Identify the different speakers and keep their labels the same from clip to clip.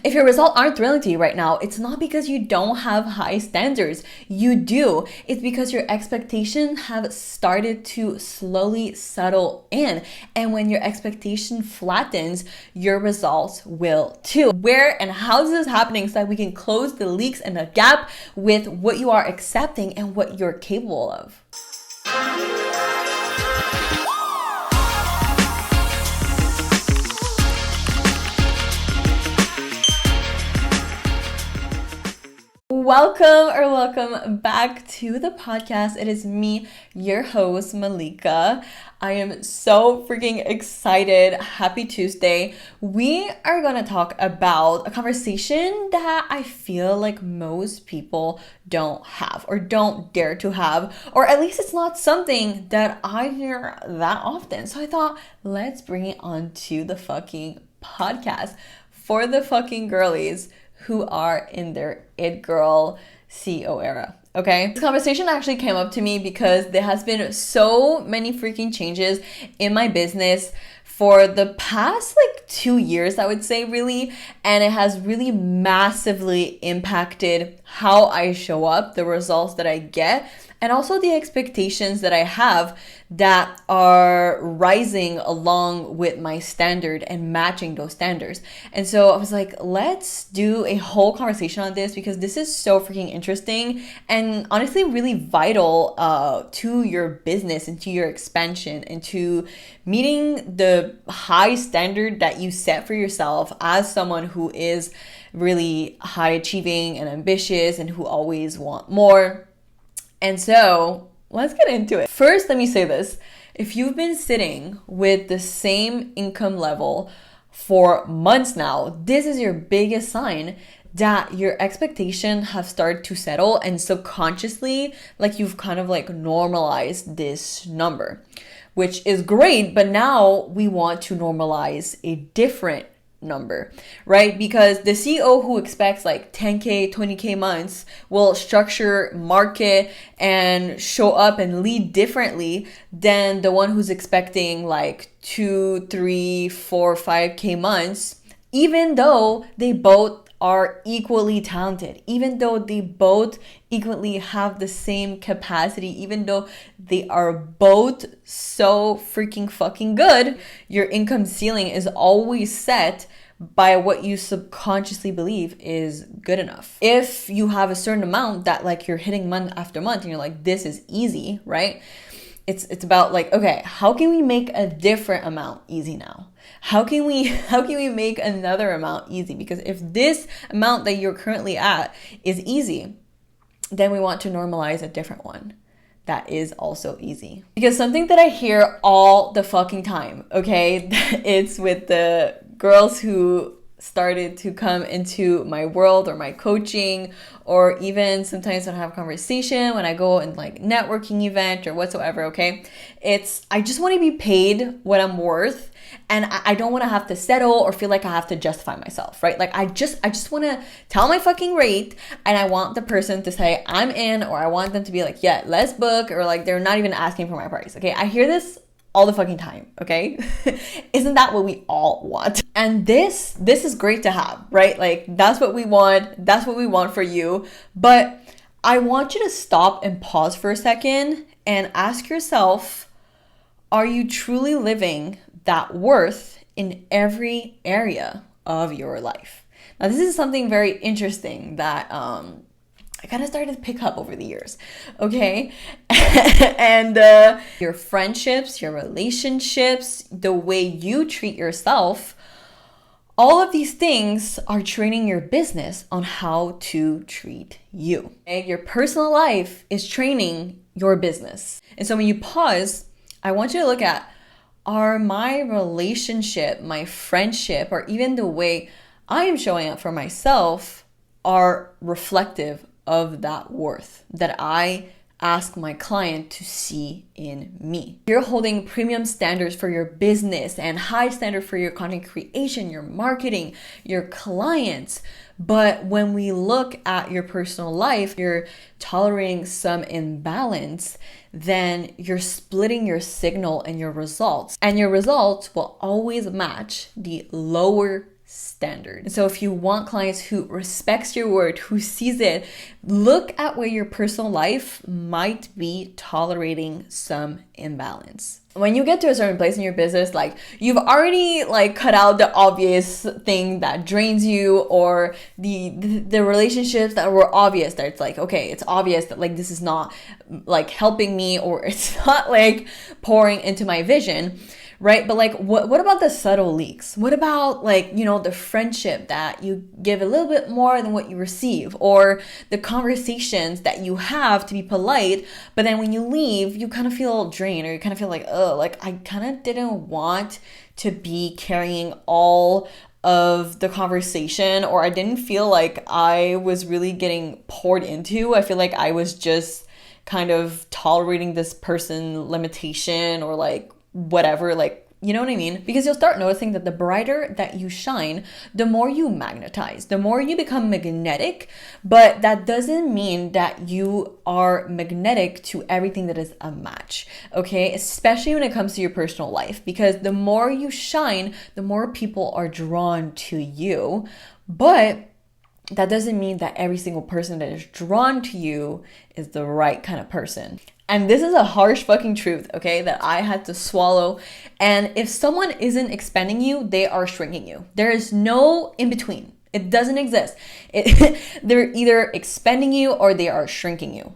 Speaker 1: If your results aren't thrilling to you right now, it's not because you don't have high standards. You do. It's because your expectations have started to slowly settle in. And when your expectation flattens, your results will too. Where and how is this happening so that we can close the leaks and the gap with what you are accepting and what you're capable of? Welcome back to the podcast. It is me, your host, Malika. I am so freaking excited. Happy Tuesday. We are going to talk about a conversation that I feel like most people don't have or don't dare to have, or at least it's not something that I hear that often. So I thought, let's bring it onto the fucking podcast for the fucking girlies who are in their it girl CEO era. Okay, this conversation actually came up to me because there has been so many freaking changes in my business for the past 2 years, I would say, really, and it has really massively impacted how I show up, the results that I get, and also the expectations that I have that are rising along with my standard and matching those standards. And so I was like, let's do a whole conversation on this because this is so freaking interesting and honestly really vital to your business and to your expansion and to meeting the high standard that you set for yourself as someone who is really high achieving and ambitious and who always want more. And so let's get into it. First, let me say this. If you've been sitting with the same income level for months now, this is your biggest sign that your expectations have started to settle and subconsciously, you've kind of normalized this number, which is great. But now we want to normalize a different number, right? Because the CEO who expects 10K, 20K months will structure, market, and show up and lead differently than the one who's expecting 2, 3, 4, 5K months, even though they both are equally talented, even though they both equally have the same capacity, even though they are both so freaking fucking good. Your income ceiling is always set by what you subconsciously believe is good enough. If you have a certain amount that you're hitting month after month and you're like, this is easy, right? It's about okay, how can we make a different amount easy now? How can we make another amount easy? Because if this amount that you're currently at is easy, then we want to normalize a different one that is also easy. Because something that I hear all the fucking time, okay, it's with the girls who started to come into my world or my coaching, or even sometimes when I have a conversation, when I go in networking event or whatsoever, okay, it's I just want to be paid what I'm worth, and I don't want to have to settle or feel like I have to justify myself, right? I just want to tell my fucking rate, and I want the person to say I'm in, or I want them to be like, yeah, let's book, or they're not even asking for my price. Okay, I hear this all the fucking time, okay? Isn't that what we all want? And this is great to have, right? That's what we want. That's what we want for you. But I want you to stop and pause for a second and ask yourself, are you truly living that worth in every area of your life? Now, this is something very interesting that I kind of started to pick up over the years, okay? And your friendships, your relationships, the way you treat yourself, all of these things are training your business on how to treat you. Okay? Your personal life is training your business. And so when you pause, I want you to look at, are my relationship, my friendship, or even the way I am showing up for myself are reflective of that worth that I ask my client to see in me. You're holding premium standards for your business and high standard for your content creation, your marketing, your clients. But when we look at your personal life, you're tolerating some imbalance, then you're splitting your signal and your results. And your results will always match the lower standard. So if you want clients who respects your word, who sees it, look at where your personal life might be tolerating some imbalance. When you get to a certain place in your business, like you've already like cut out the obvious thing that drains you, or the relationships that were obvious, that it's like, okay, it's obvious that like this is not like helping me, or it's not like pouring into my vision, right? But like what about the subtle leaks? What about like, you know, the friendship that you give a little bit more than what you receive, or the conversations that you have to be polite, but then when you leave you kind of feel drained, or you kind of feel like, oh, like I kind of didn't want to be carrying all of the conversation, or I didn't feel like I was really getting poured into. I feel like I was just kind of tolerating this person limitation, or like whatever, like, you know what I mean? Because you'll start noticing that the brighter that you shine, the more you magnetize, the more you become magnetic. But that doesn't mean that you are magnetic to everything that is a match, okay? Especially when it comes to your personal life, because the more you shine, the more people are drawn to you. But that doesn't mean that every single person that is drawn to you is the right kind of person. And this is a harsh fucking truth, okay, that I had to swallow. And if someone isn't expanding you, they are shrinking you. There is no in between. It doesn't exist. They're either expanding you or they are shrinking you.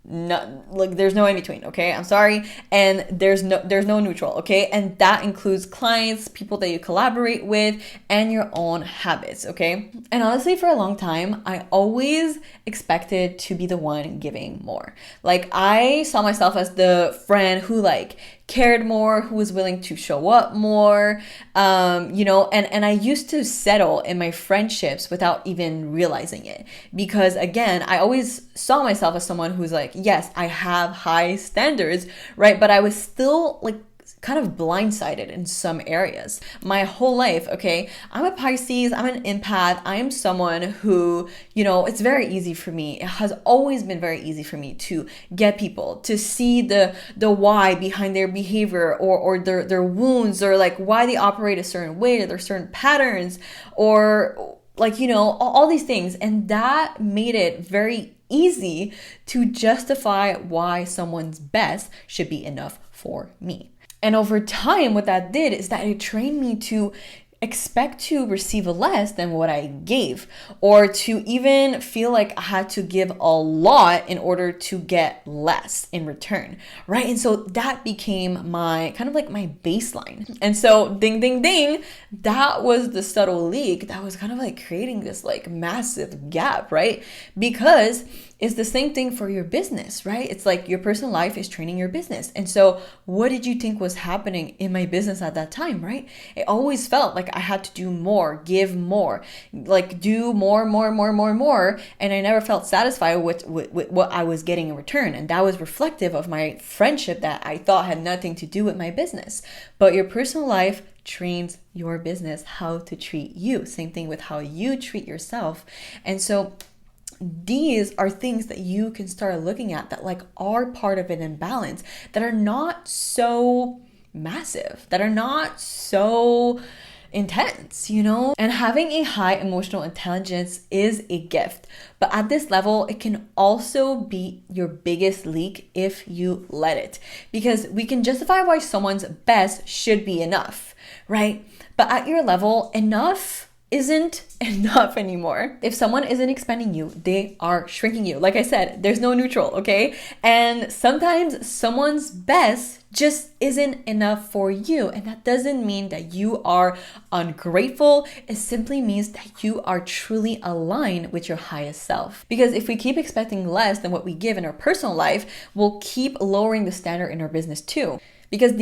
Speaker 1: No, like there's no in between, okay? I'm sorry. And there's no neutral, okay? And that includes clients, people that you collaborate with, and your own habits, okay? And honestly, for a long time, I always expected to be the one giving more. Like I saw myself as the friend who like cared more, who was willing to show up more, you know, and I used to settle in my friendships without even realizing it. Because again, I always saw myself as someone who's like, yes, I have high standards, right? But I was still like kind of blindsided in some areas. My whole life, okay, I'm a Pisces, I'm an empath, I am someone who, you know, it's very easy for me. It has always been very easy for me to get people to see the why behind their behavior, or their wounds, or like why they operate a certain way, or their certain patterns, or like, you know, all these things. And that made it very easy to justify why someone's best should be enough for me. And over time, what that did is that it trained me to expect to receive less than what I gave, or to even feel like I had to give a lot in order to get less in return, right? And so that became my kind of like my baseline. And so ding, ding, ding, that was the subtle leak that was kind of like creating this like massive gap, right? Because it's the same thing for your business, right? It's like your personal life is training your business. And so what did you think was happening in my business at that time, right? It always felt like I had to do more, give more, like do more. And I never felt satisfied with what I was getting in return. And that was reflective of my friendship that I thought had nothing to do with my business. But your personal life trains your business how to treat you. Same thing with how you treat yourself. And so these are things that you can start looking at that like are part of an imbalance, that are not so massive, that are not so intense, you know? And having a high emotional intelligence is a gift. But at this level, it can also be your biggest leak if you let it. Because we can justify why someone's best should be enough, right? But at your level, enough isn't enough anymore. If someone isn't expanding you, they are shrinking you. Like I said, there's no neutral, okay? And sometimes someone's best just isn't enough for you. And that doesn't mean that you are ungrateful. It simply means that you are truly aligned with your highest self. Because if we keep expecting less than what we give in our personal life, we'll keep lowering the standard in our business too. Because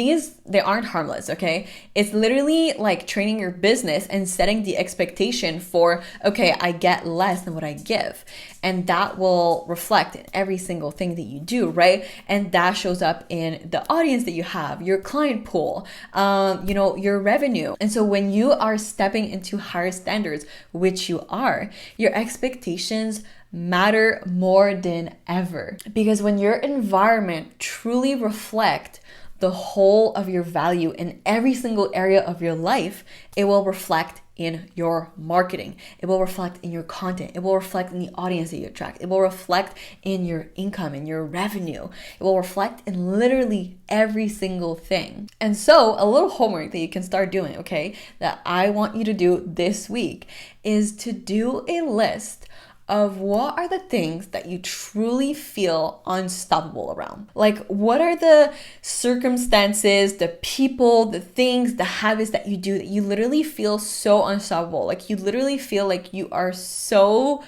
Speaker 1: they aren't harmless, okay? It's literally like training your business and setting the expectation for, okay, I get less than what I give. And that will reflect in every single thing that you do, right? And that shows up in the audience that you have, your client pool, you know, your revenue. And so when you are stepping into higher standards, which you are, your expectations matter more than ever. Because when your environment truly reflects the whole of your value in every single area of your life, it will reflect in your marketing. It will reflect in your content. It will reflect in the audience that you attract. It will reflect in your income, in your revenue. It will reflect in literally every single thing. And so a little homework that you can start doing, okay, that I want you to do this week is to do a list of what are the things that you truly feel unstoppable around. Like, what are the circumstances, the people, the things, the habits that you do that you literally feel so unstoppable? Like, you literally feel like you are so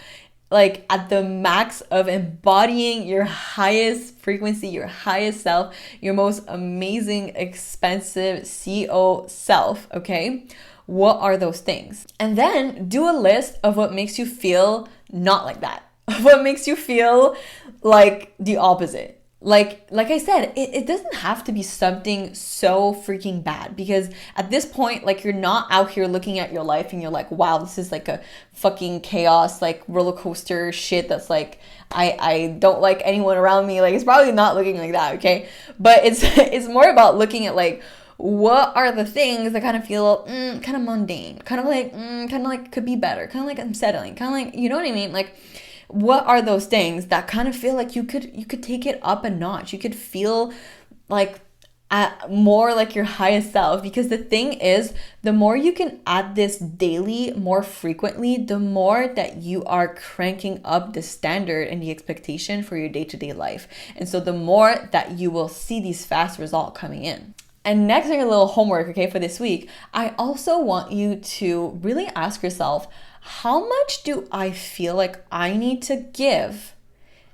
Speaker 1: like at the max of embodying your highest frequency, your highest self, your most amazing, expensive CEO self, okay? What are those things? And then do a list of what makes you feel not like that. What makes you feel like the opposite. Like I said, it doesn't have to be something so freaking bad, because at this point, like, you're not out here looking at your life and you're like, wow, this is like a fucking chaos, like roller coaster shit that's like, I don't like anyone around me. Like, it's probably not looking like that, okay? But it's more about looking at like, what are the things that kind of feel kind of mundane, kind of like could be better, kind of like unsettling, kind of like, you know what I mean? Like, what are those things that kind of feel like you could take it up a notch? You could feel like more like your highest self. Because the thing is, the more you can add this daily, more frequently, the more that you are cranking up the standard and the expectation for your day-to-day life. And so the more that you will see these fast results coming in. And next, a little homework, okay, for this week, I also want you to really ask yourself, how much do I feel like I need to give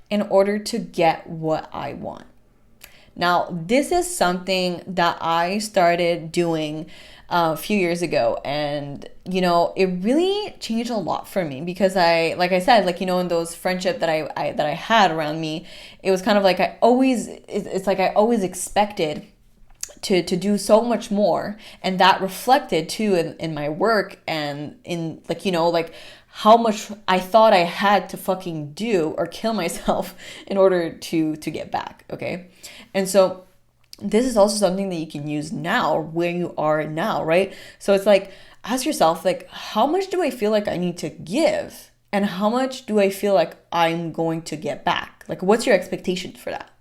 Speaker 1: in order to get what I want? Now, this is something that I started doing a few years ago, and it really changed a lot for me, because like I said, in those friendships that I had around me, it was kind of like I always expected to do so much more, and that reflected too in my work, and in how much I thought I had to fucking do or kill myself in order to get back, okay? And so this is also something that you can use now, where you are now, right? So it's like, ask yourself, like, how much do I feel like I need to give, and how much do I feel like I'm going to get back? Like, what's your expectation for that?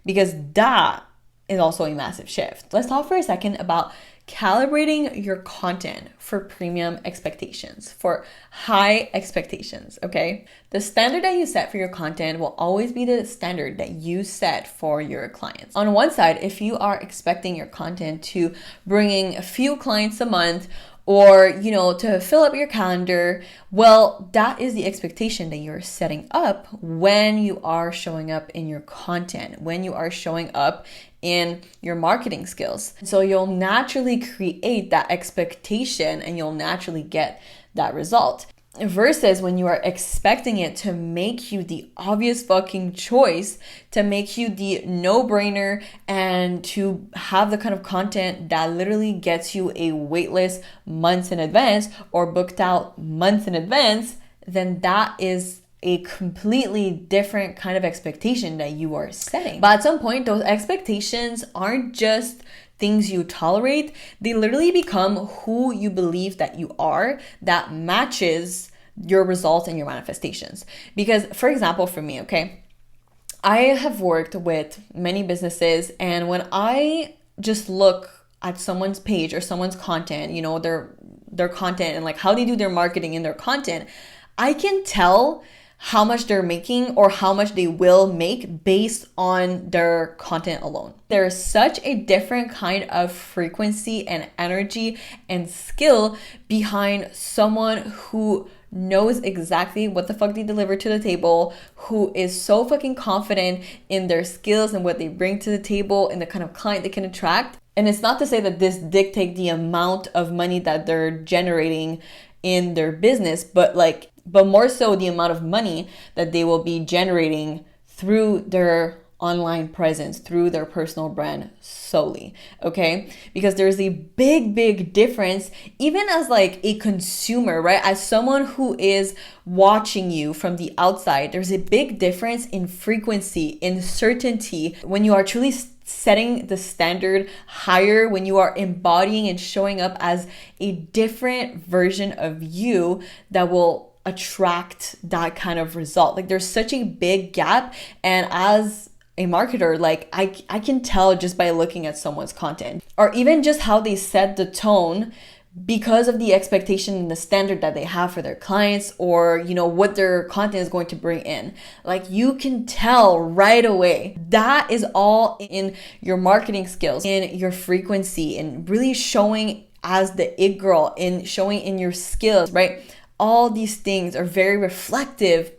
Speaker 1: Because that is also a massive shift. Let's talk for a second about calibrating your content for premium expectations, for high expectations, okay? The standard that you set for your content will always be the standard that you set for your clients. On one side, if you are expecting your content to bring in a few clients a month, or to fill up your calendar, well, that is the expectation that you're setting up when you are showing up in your content, when you are showing up in your marketing skills. So you'll naturally create that expectation, and you'll naturally get that result. Versus when you are expecting it to make you the obvious fucking choice, to make you the no-brainer, and to have the kind of content that literally gets you a waitlist months in advance or booked out months in advance, then that is a completely different kind of expectation that you are setting. But at some point, those expectations aren't just things you tolerate, they literally become who you believe that you are, that matches your results and your manifestations. Because, for example, for me, okay, I have worked with many businesses, and when I just look at someone's page or someone's content, their content and like how they do their marketing in their content, I can tell how much they're making or how much they will make based on their content alone. There's such a different kind of frequency and energy and skill behind someone who knows exactly what the fuck they deliver to the table, who is so fucking confident in their skills and what they bring to the table and the kind of client they can attract. And it's not to say that this dictates the amount of money that they're generating in their business, but more so the amount of money that they will be generating through their online presence, through their personal brand solely, okay? Because there's a big difference, even as like a consumer, right? As someone who is watching you from the outside, there's a big difference in frequency, in certainty, when you are truly setting the standard higher, when you are embodying and showing up as a different version of you that will attract that kind of result. Like there's such a big gap. And as a marketer, like I can tell just by looking at someone's content, or even just how they set the tone because of the expectation and the standard that they have for their clients, or what their content is going to bring in. Like you can tell right away. That is all in your marketing skills, in your frequency, and really showing as the it girl, in showing in your skills, right? All these things are very reflective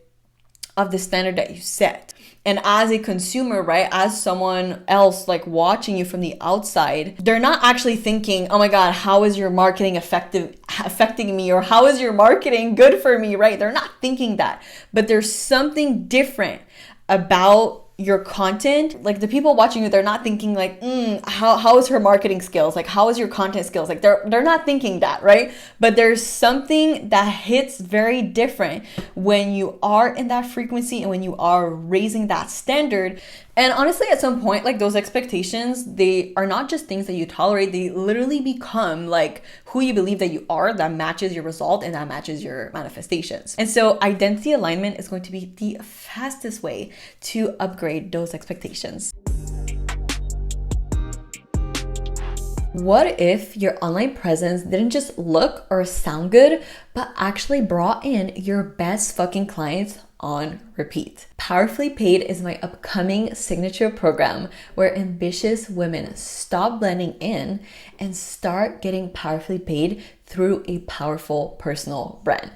Speaker 1: of the standard that you set. And as a consumer, right, as someone else like watching you from the outside, they're not actually thinking, oh my God, how is your marketing affecting me? Or how is your marketing good for me, right? They're not thinking that. But there's something different about your content. Like the people watching you, they're not thinking like, how is her marketing skills? Like, how is your content skills? Like they're not thinking that, right? But there's something that hits very different when you are in that frequency and when you are raising that standard. And honestly, at some point, like those expectations, they are not just things that you tolerate, they literally become like who you believe that you are, that matches your result and that matches your manifestations. And so identity alignment is going to be the fastest way to upgrade those expectations. What if your online presence didn't just look or sound good, but actually brought in your best fucking clients on repeat? Powerfully Paid is my upcoming signature program where ambitious women stop blending in and start getting powerfully paid through a powerful personal brand.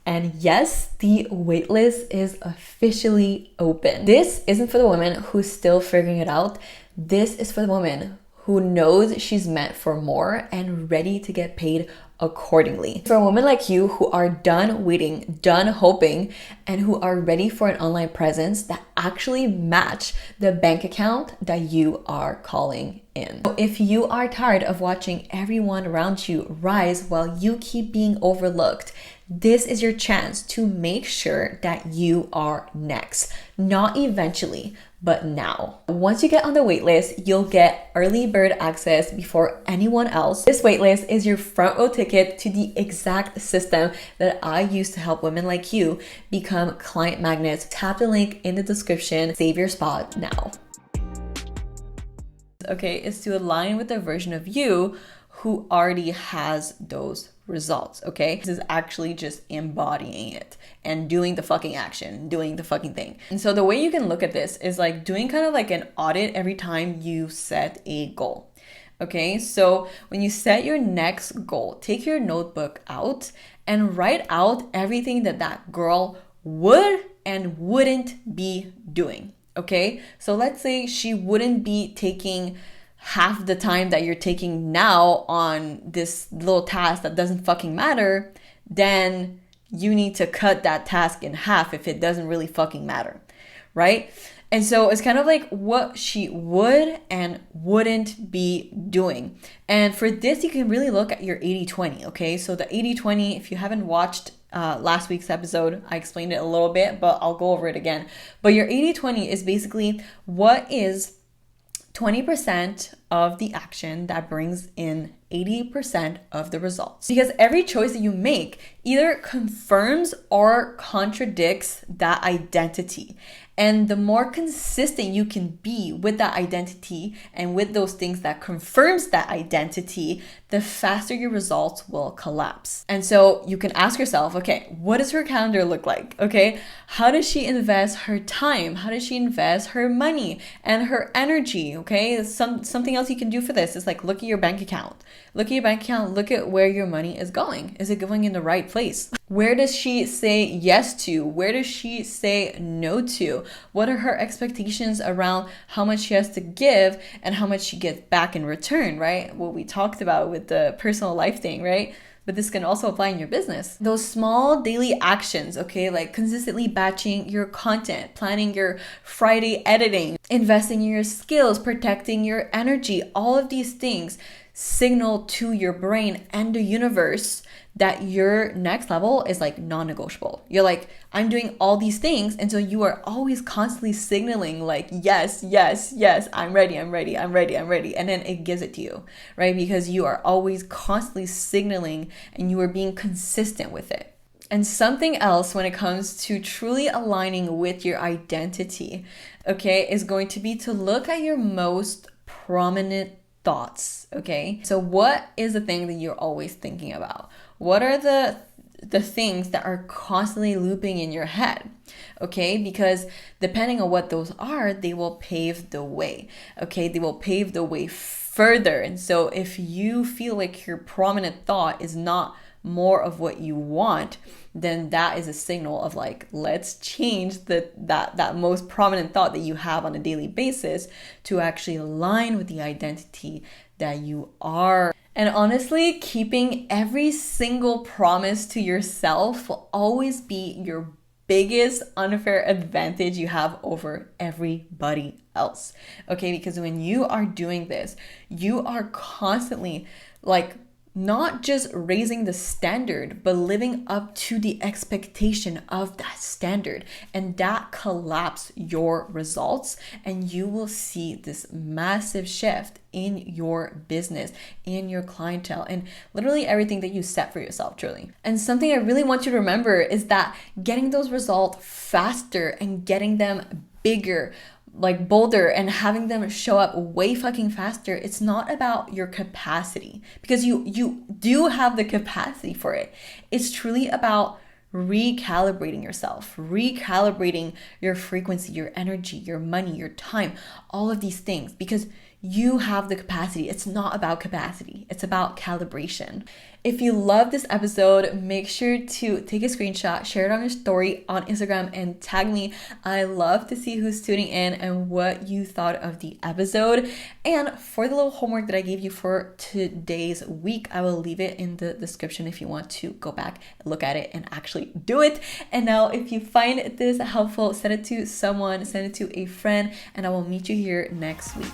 Speaker 1: And yes, the waitlist is officially open. This isn't for the woman who's still figuring it out. This is for the woman who knows she's meant for more and ready to get paid accordingly. For a woman like you who are done waiting, done hoping, and who are ready for an online presence that actually match the bank account that you are calling in. So if you are tired of watching everyone around you rise while you keep being overlooked, this is your chance to make sure that you are next. Not eventually, but now. Once you get on the waitlist, you'll get early bird access before anyone else. This waitlist is your front row ticket to the exact system that I use to help women like you become client magnets. Tap the link in the description. Save your spot now. Okay, is to align with the version of you who already has those results, okay? This is actually just embodying it and doing the fucking action, doing the fucking thing. And so the way you can look at this is like doing kind of like an audit every time you set a goal, okay? So when you set your next goal, take your notebook out and write out everything that that girl would and wouldn't be doing, okay? So let's say she wouldn't be taking half the time that you're taking now on this little task that doesn't fucking matter, then you need to cut that task in half if it doesn't really fucking matter, right? And so it's kind of like what she would and wouldn't be doing. And for this, you can really look at your 80-20, okay? So the 80-20, if you haven't watched last week's episode, I explained it a little bit, but I'll go over it again. But your 80-20 is basically what is 20% of the action that brings in 80% of the results. Because every choice that you make either confirms or contradicts that identity. And the more consistent you can be with that identity and with those things that confirms that identity, the faster your results will collapse. And so you can ask yourself, okay, what does her calendar look like? Okay, how does she invest her time? How does she invest her money and her energy? Okay, something else you can do for this is like look at your bank account. Look at your bank account, look at where your money is going. Is it going in the right place? Where does she say yes to? Where does she say no to? What are her expectations around how much she has to give and how much she gets back in return, right? What we talked about with the personal life thing, right? But this can also apply in your business. Those small daily actions, okay, like consistently batching your content, planning your Friday editing, investing in your skills, protecting your energy, all of these things signal to your brain and the universe that your next level is like non-negotiable. You're like, I'm doing all these things. And so you are always constantly signaling like, yes, yes, yes, I'm ready, I'm ready, I'm ready, I'm ready. And then it gives it to you, right? Because you are always constantly signaling and you are being consistent with it. And something else when it comes to truly aligning with your identity, okay, is going to be to look at your most prominent thoughts, okay? So what is the thing that you're always thinking about? What are the things that are constantly looping in your head, okay? Because depending on what those are, they will pave the way, okay? They will pave the way further. And so if you feel like your prominent thought is not more of what you want, then that is a signal of like, let's change that most prominent thought that you have on a daily basis to actually align with the identity that you are. And honestly, keeping every single promise to yourself will always be your biggest unfair advantage you have over everybody else. Okay, because when you are doing this, you are constantly like not just raising the standard, but living up to the expectation of that standard. And that collapses your results, and you will see this massive shift in your business, in your clientele, and literally everything that you set for yourself, truly. And something I really want you to remember is that getting those results faster and getting them bigger, like bolder, and having them show up way fucking faster, it's not about your capacity, because you do have the capacity for it. It's truly about recalibrating yourself, recalibrating your frequency, your energy, your money, your time, all of these things, because you have the capacity. It's not about capacity, it's about calibration. If you love this episode, make sure to take a screenshot, share it on your story on Instagram, and tag me. I love to see who's tuning in and what you thought of the episode. And for the little homework that I gave you for today's week, I will leave it in the description if you want to go back, look at it, and actually do it. And now, if you find this helpful, send it to someone, send it to a friend, and I will meet you here next week.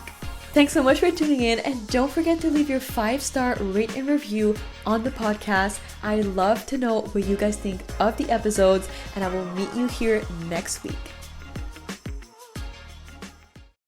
Speaker 1: Thanks so much for tuning in, and don't forget to leave your 5-star rate and review on the podcast. I love to know what you guys think of the episodes, and I will meet you here next week.